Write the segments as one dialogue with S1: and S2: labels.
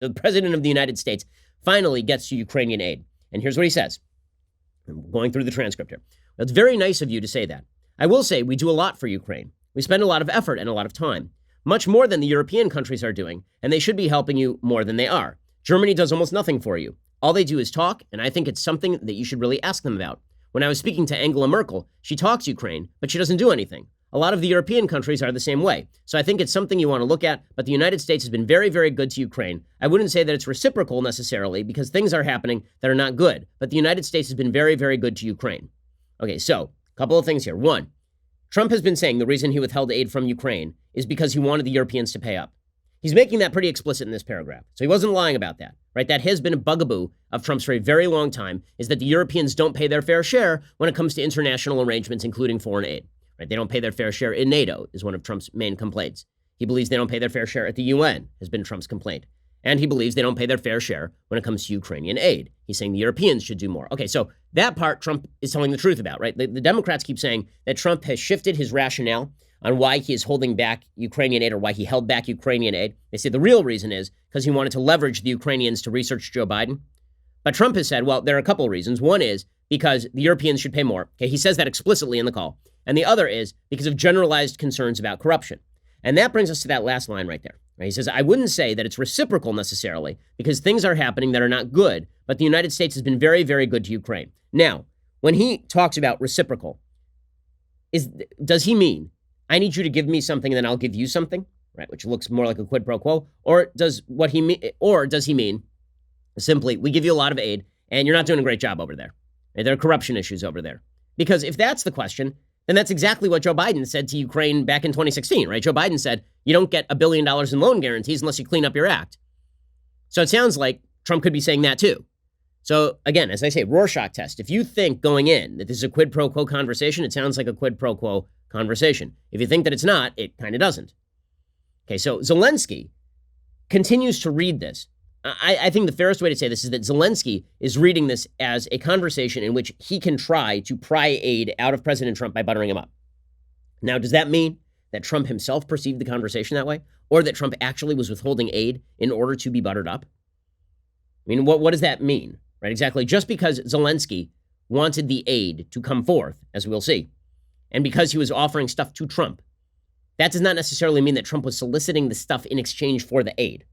S1: The president of the United States finally gets to Ukrainian aid. And here's what he says. I'm going through the transcript here. It's very nice of you to say that. I will say we do a lot for Ukraine. We spend a lot of effort and a lot of time, much more than the European countries are doing, and they should be helping you more than they are. Germany does almost nothing for you. All they do is talk, and I think it's something that you should really ask them about. When I was speaking to Angela Merkel, she talks Ukraine, but she doesn't do anything. A lot of the European countries are the same way. So I think it's something you want to look at, but the United States has been very, very good to Ukraine. I wouldn't say that it's reciprocal necessarily because things are happening that are not good, but the United States has been very, very good to Ukraine. Okay, so a couple of things here. One, Trump has been saying the reason he withheld aid from Ukraine is because he wanted the Europeans to pay up. He's making that pretty explicit in this paragraph. So he wasn't lying about that, right? That has been a bugaboo of Trump's for a very long time, is that the Europeans don't pay their fair share when it comes to international arrangements, including foreign aid. Right? They don't pay their fair share in NATO is one of Trump's main complaints. He believes they don't pay their fair share at the UN has been Trump's complaint. And he believes they don't pay their fair share when it comes to Ukrainian aid. He's saying the Europeans should do more. Okay, so that part Trump is telling the truth about, right? The Democrats keep saying that Trump has shifted his rationale on why he is holding back Ukrainian aid or why he held back Ukrainian aid. They say the real reason is because he wanted to leverage the Ukrainians to research Joe Biden. But Trump has said, well, there are a couple of reasons. One is because the Europeans should pay more. Okay, he says that explicitly in the call. And the other is because of generalized concerns about corruption. And that brings us to that last line right there. Right? He says, I wouldn't say that it's reciprocal necessarily because things are happening that are not good, but the United States has been very, very good to Ukraine. Now, when he talks about reciprocal, does he mean I need you to give me something and then I'll give you something, right? Which looks more like a quid pro quo, or does he mean simply we give you a lot of aid and you're not doing a great job over there? Right? There are corruption issues over there. Because if that's the question, then that's exactly what Joe Biden said to Ukraine back in 2016, right? Joe Biden said, you don't get $1 billion in loan guarantees unless you clean up your act. So it sounds like Trump could be saying that too. So again, as I say, Rorschach test. If you think going in that this is a quid pro quo conversation, it sounds like a quid pro quo conversation. If you think that it's not, it kind of doesn't. Okay, so Zelensky continues to read this. I think the fairest way to say this is that Zelensky is reading this as a conversation in which he can try to pry aid out of President Trump by buttering him up. Now, does that mean that Trump himself perceived the conversation that way? Or that Trump actually was withholding aid in order to be buttered up? I mean, what does that mean, right? Exactly. Just because Zelensky wanted the aid to come forth, as we'll see, and because he was offering stuff to Trump, that does not necessarily mean that Trump was soliciting the stuff in exchange for the aid.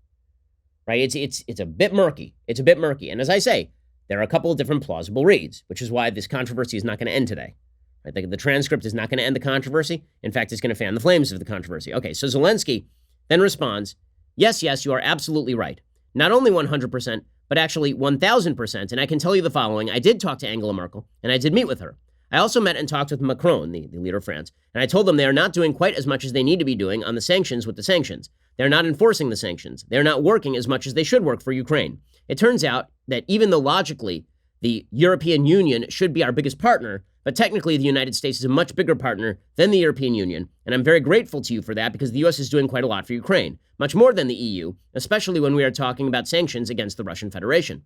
S1: Right? It's a bit murky. It's a bit murky. And as I say, there are a couple of different plausible reads, which is why this controversy is not going to end today. Right? The transcript is not going to end the controversy. In fact, it's going to fan the flames of the controversy. Okay, so Zelensky then responds, yes, you are absolutely right. Not only 100%, but actually 1,000%. And I can tell you the following. I did talk to Angela Merkel, and I did meet with her. I also met and talked with Macron, the leader of France, and I told them they are not doing quite as much as they need to be doing on the sanctions with the sanctions. They're not enforcing the sanctions. They're not working as much as they should work for Ukraine. It turns out that even though logically the European Union should be our biggest partner, but technically the United States is a much bigger partner than the European Union, and I'm very grateful to you for that because the U.S. is doing quite a lot for Ukraine, much more than the EU, especially when we are talking about sanctions against the Russian Federation.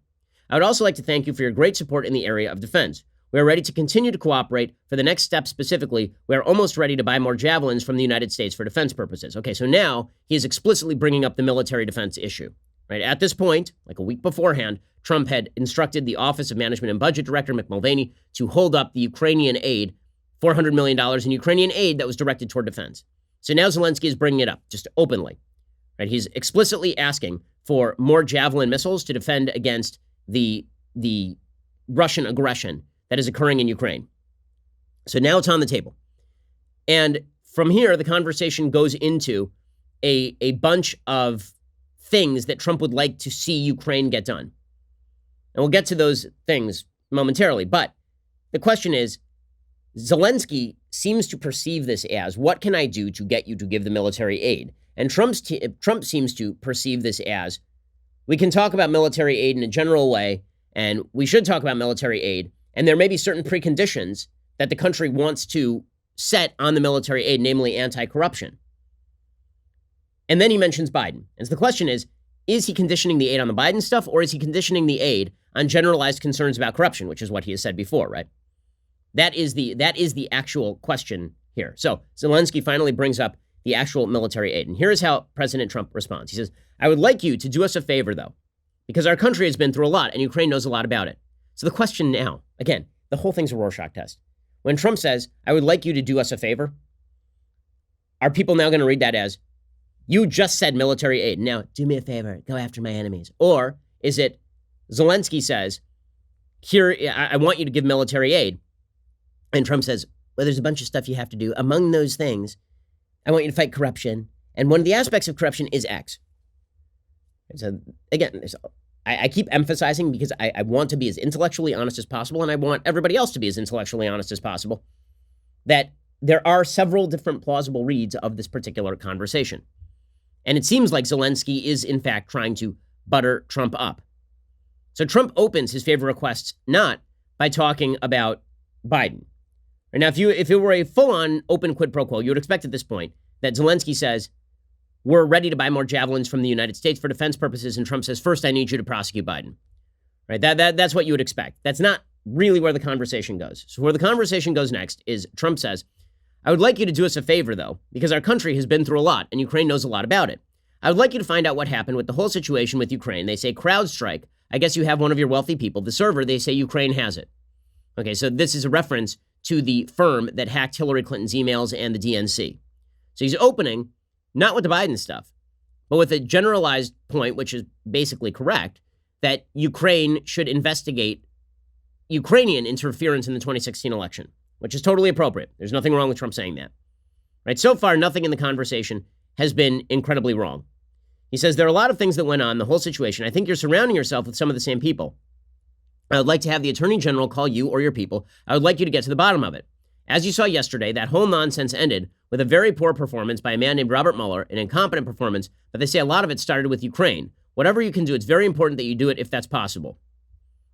S1: I would also like to thank you for your great support in the area of defense. We are ready to continue to cooperate. For the next step specifically, we are almost ready to buy more javelins from the United States for defense purposes. Okay, so now he is explicitly bringing up the military defense issue. Right? At this point, like a week beforehand, Trump had instructed the Office of Management and Budget Director, Mick Mulvaney, to hold up the Ukrainian aid, $400 million in Ukrainian aid that was directed toward defense. So now Zelensky is bringing it up, just openly. Right? He's explicitly asking for more javelin missiles to defend against the Russian aggression that is occurring in Ukraine. So now it's on the table. And from here, the conversation goes into a bunch of things that Trump would like to see Ukraine get done. And we'll get to those things momentarily. But the question is, Zelensky seems to perceive this as, what can I do to get you to give the military aid? And Trump seems to perceive this as, we can talk about military aid in a general way, and we should talk about military aid, and there may be certain preconditions that the country wants to set on the military aid, namely anti-corruption. And then he mentions Biden. And so the question is he conditioning the aid on the Biden stuff, or is he conditioning the aid on generalized concerns about corruption, which is what he has said before, right? That is the actual question here. So Zelensky finally brings up the actual military aid. And here is how President Trump responds. He says, I would like you to do us a favor, though, because our country has been through a lot and Ukraine knows a lot about it. So the question now, again, the whole thing's a Rorschach test. When Trump says, I would like you to do us a favor, are people now going to read that as, you just said military aid, now do me a favor, go after my enemies? Or is it Zelensky says, here, I want you to give military aid. And Trump says, well, there's a bunch of stuff you have to do. Among those things, I want you to fight corruption. And one of the aspects of corruption is X. So again, I keep emphasizing because I want to be as intellectually honest as possible, and I want everybody else to be as intellectually honest as possible, that there are several different plausible reads of this particular conversation. And it seems like Zelensky is, in fact, trying to butter Trump up. So Trump opens his favor requests not by talking about Biden. Now, if it were a full-on open quid pro quo, you would expect at this point that Zelensky says, we're ready to buy more javelins from the United States for defense purposes, and Trump says, first, I need you to prosecute Biden. Right? That's what you would expect. That's not really where the conversation goes. So where the conversation goes next is Trump says, I would like you to do us a favor, though, because our country has been through a lot, and Ukraine knows a lot about it. I would like you to find out what happened with the whole situation with Ukraine. They say CrowdStrike. I guess you have one of your wealthy people. The server, they say Ukraine has it. Okay, so this is a reference to the firm that hacked Hillary Clinton's emails and the DNC. So he's opening, not with the Biden stuff, but with a generalized point, which is basically correct, that Ukraine should investigate Ukrainian interference in the 2016 election, which is totally appropriate. There's nothing wrong with Trump saying that. Right? So far, nothing in the conversation has been incredibly wrong. He says, there are a lot of things that went on, the whole situation. I think you're surrounding yourself with some of the same people. I would like to have the Attorney General call you or your people. I would like you to get to the bottom of it. As you saw yesterday, that whole nonsense ended with a very poor performance by a man named Robert Mueller, an incompetent performance, but they say a lot of it started with Ukraine. Whatever you can do, it's very important that you do it if that's possible.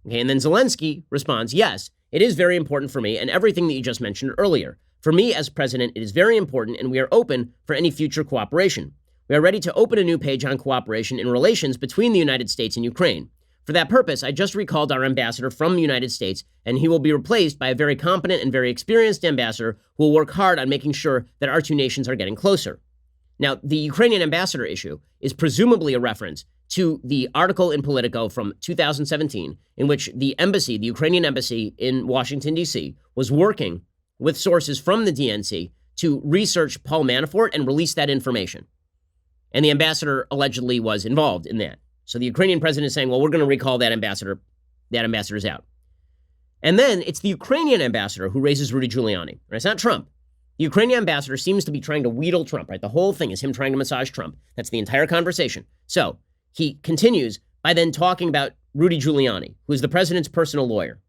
S1: Okay, and then Zelensky responds, yes, it is very important for me and everything that you just mentioned earlier. For me as president, it is very important and we are open for any future cooperation. We are ready to open a new page on cooperation in relations between the United States and Ukraine. For that purpose, I just recalled our ambassador from the United States, and he will be replaced by a very competent and very experienced ambassador who will work hard on making sure that our two nations are getting closer. Now, the Ukrainian ambassador issue is presumably a reference to the article in Politico from 2017, in which the embassy, the Ukrainian embassy in Washington, D.C., was working with sources from the DNC to research Paul Manafort and release that information. And the ambassador allegedly was involved in that. So the Ukrainian president is saying, well, we're going to recall that ambassador. That ambassador's out. And then it's the Ukrainian ambassador who raises Rudy Giuliani. Right? It's not Trump. The Ukrainian ambassador seems to be trying to wheedle Trump, right? The whole thing is him trying to massage Trump. That's the entire conversation. So he continues by then talking about Rudy Giuliani, who is the president's personal lawyer.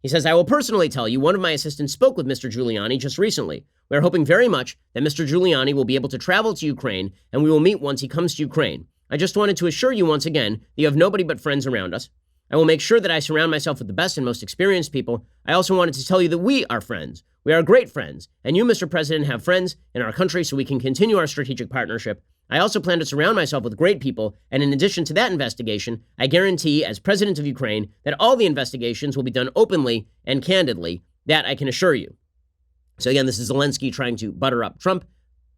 S1: He says, I will personally tell you, one of my assistants spoke with Mr. Giuliani just recently. We are hoping very much that Mr. Giuliani will be able to travel to Ukraine, and we will meet once he comes to Ukraine. I just wanted to assure you once again that you have nobody but friends around us. I will make sure that I surround myself with the best and most experienced people. I also wanted to tell you that we are friends. We are great friends. And you, Mr. President, have friends in our country so we can continue our strategic partnership. I also plan to surround myself with great people. And in addition to that investigation, I guarantee as president of Ukraine that all the investigations will be done openly and candidly. That I can assure you. So again, this is Zelensky trying to butter up Trump.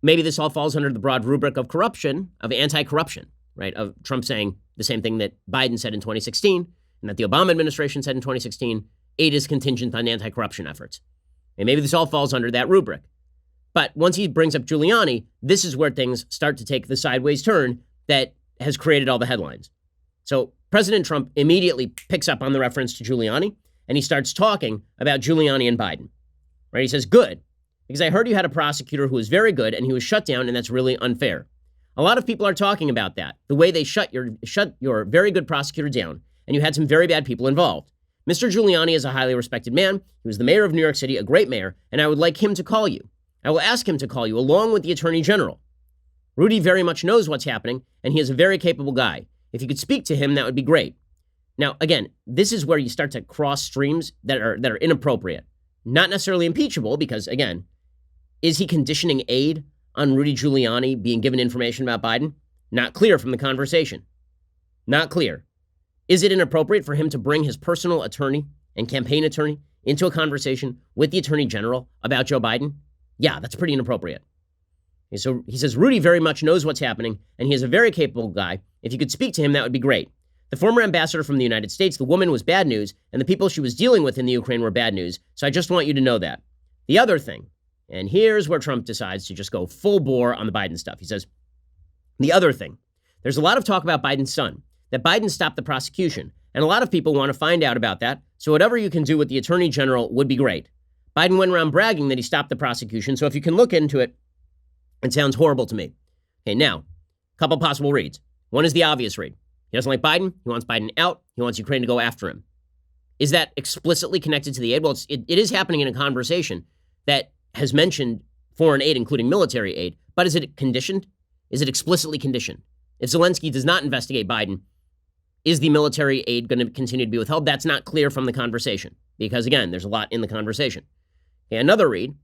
S1: Maybe this all falls under the broad rubric of corruption, of anti-corruption. Right, of Trump saying the same thing that Biden said in 2016 and that the Obama administration said in 2016, aid is contingent on anti-corruption efforts. And maybe this all falls under that rubric. But once he brings up Giuliani, this is where things start to take the sideways turn that has created all the headlines. So President Trump immediately picks up on the reference to Giuliani and he starts talking about Giuliani and Biden. Right, he says, good, because I heard you had a prosecutor who was very good and he was shut down and that's really unfair. A lot of people are talking about that, the way they shut your very good prosecutor down, and you had some very bad people involved. Mr. Giuliani is a highly respected man. He was the mayor of New York City, a great mayor, and I would like him to call you. I will ask him to call you along with the Attorney General. Rudy very much knows what's happening, and he is a very capable guy. If you could speak to him, that would be great. Now, again, this is where you start to cross streams that are inappropriate. Not necessarily impeachable, because, again, is he conditioning aid on Rudy Giuliani being given information about Biden? Not clear from the conversation. Not clear. Is it inappropriate for him to bring his personal attorney and campaign attorney into a conversation with the Attorney General about Joe Biden? Yeah, that's pretty inappropriate. And so he says, Rudy very much knows what's happening, and he is a very capable guy. If you could speak to him, that would be great. The former ambassador from the United States, the woman was bad news, and the people she was dealing with in the Ukraine were bad news, so I just want you to know that. The other thing, and here's where Trump decides to just go full bore on the Biden stuff. He says, the other thing, there's a lot of talk about Biden's son, that Biden stopped the prosecution, and a lot of people want to find out about that, so whatever you can do with the attorney general would be great. Biden went around bragging that he stopped the prosecution, so if you can look into it, it sounds horrible to me. Okay, now, a couple possible reads. One is the obvious read. He doesn't like Biden. He wants Biden out. He wants Ukraine to go after him. Is that explicitly connected to the aid? Well, it is happening in a conversation that has mentioned foreign aid, including military aid, but is it conditioned? Is it explicitly conditioned? If Zelensky does not investigate Biden, is the military aid going to continue to be withheld? That's not clear from the conversation because, again, there's a lot in the conversation. Okay, another read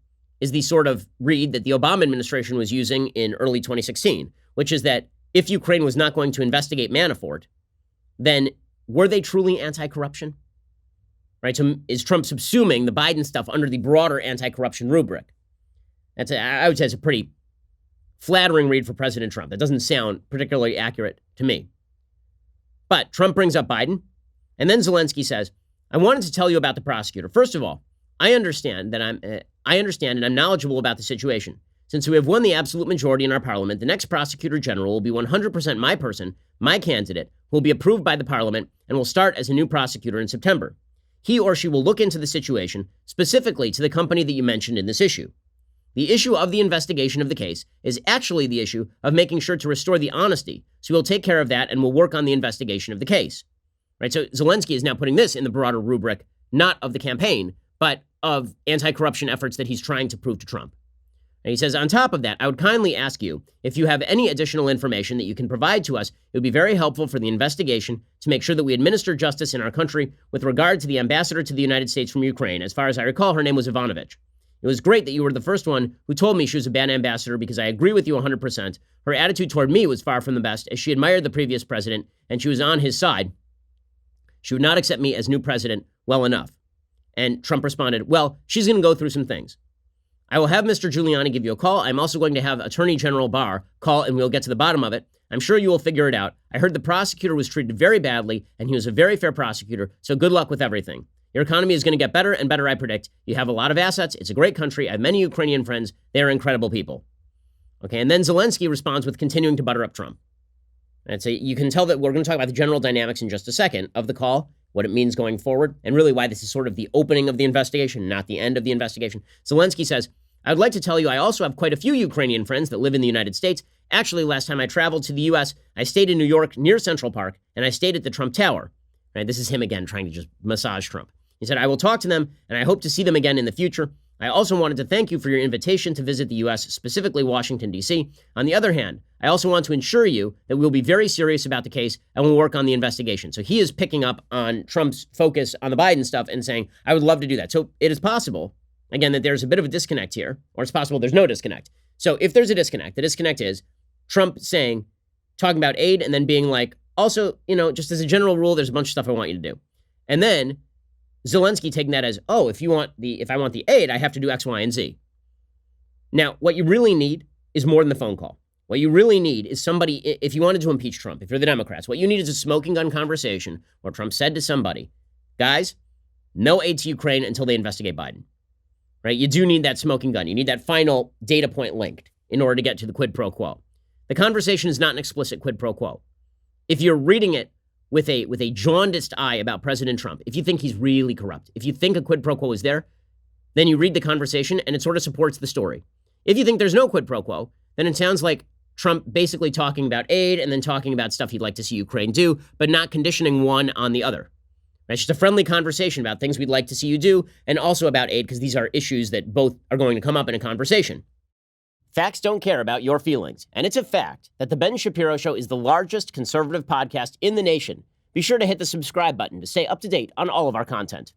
S1: is the sort of read that the Obama administration was using in early 2016, which is that if Ukraine was not going to investigate Manafort, then were they truly anti-corruption? Right? So is Trump subsuming the Biden stuff under the broader anti-corruption rubric? I would say it's a pretty flattering read for President Trump. That doesn't sound particularly accurate to me. But Trump brings up Biden, and then Zelensky says, I wanted to tell you about the prosecutor. First of all, I understand and I'm knowledgeable about the situation. Since we have won the absolute majority in our parliament, the next prosecutor general will be 100% my person, my candidate, who will be approved by the parliament and will start as a new prosecutor in September. He or she will look into the situation, specifically to the company that you mentioned in this issue. The issue of the investigation of the case is actually the issue of making sure to restore the honesty. So we'll take care of that and we'll work on the investigation of the case. Right? So Zelensky is now putting this in the broader rubric, not of the campaign, but of anti-corruption efforts that he's trying to prove to Trump. And he says, on top of that, I would kindly ask you if you have any additional information that you can provide to us. It would be very helpful for the investigation to make sure that we administer justice in our country with regard to the ambassador to the United States from Ukraine. As far as I recall, her name was Ivanovich. It was great that you were the first one who told me she was a bad ambassador because I agree with you 100%. Her attitude toward me was far from the best, as she admired the previous president and she was on his side. She would not accept me as new president well enough. And Trump responded, well, she's going to go through some things. I will have Mr. Giuliani give you a call. I'm also going to have Attorney General Barr call and we'll get to the bottom of it. I'm sure you will figure it out. I heard the prosecutor was treated very badly and he was a very fair prosecutor. So good luck with everything. Your economy is going to get better and better, I predict. You have a lot of assets. It's a great country. I have many Ukrainian friends. They are incredible people. Okay, and then Zelensky responds with continuing to butter up Trump. And so you can tell that we're going to talk about the general dynamics in just a second of the call, what it means going forward, and really why this is sort of the opening of the investigation, not the end of the investigation. Zelensky says, I'd like to tell you I also have quite a few Ukrainian friends that live in the United States. Actually, last time I traveled to the U.S., I stayed in New York near Central Park, and I stayed at the Trump Tower. Right, this is him again trying to just massage Trump. He said, I will talk to them, and I hope to see them again in the future. I also wanted to thank you for your invitation to visit the U.S., specifically Washington, D.C. On the other hand, I also want to ensure you that we'll be very serious about the case and we'll work on the investigation. So he is picking up on Trump's focus on the Biden stuff and saying, I would love to do that. So it is possible, again, that there's a bit of a disconnect here, or it's possible there's no disconnect. So if there's a disconnect, the disconnect is Trump talking about aid and then being like, also, just as a general rule, there's a bunch of stuff I want you to do. And then Zelensky taking that as, oh, if I want the aid, I have to do X, Y, and Z. Now, what you really need is more than the phone call. What you really need is somebody, if you wanted to impeach Trump, if you're the Democrats, what you need is a smoking gun conversation where Trump said to somebody, guys, no aid to Ukraine until they investigate Biden. Right? You do need that smoking gun. You need that final data point linked in order to get to the quid pro quo. The conversation is not an explicit quid pro quo. If you're reading it with a jaundiced eye about President Trump, if you think he's really corrupt, if you think a quid pro quo is there, then you read the conversation and it sort of supports the story. If you think there's no quid pro quo, then it sounds like Trump basically talking about aid and then talking about stuff he'd like to see Ukraine do, but not conditioning one on the other. It's just a friendly conversation about things we'd like to see you do and also about aid because these are issues that both are going to come up in a conversation. Facts don't care about your feelings, and it's a fact that The Ben Shapiro Show is the largest conservative podcast in the nation. Be sure to hit the subscribe button to stay up to date on all of our content.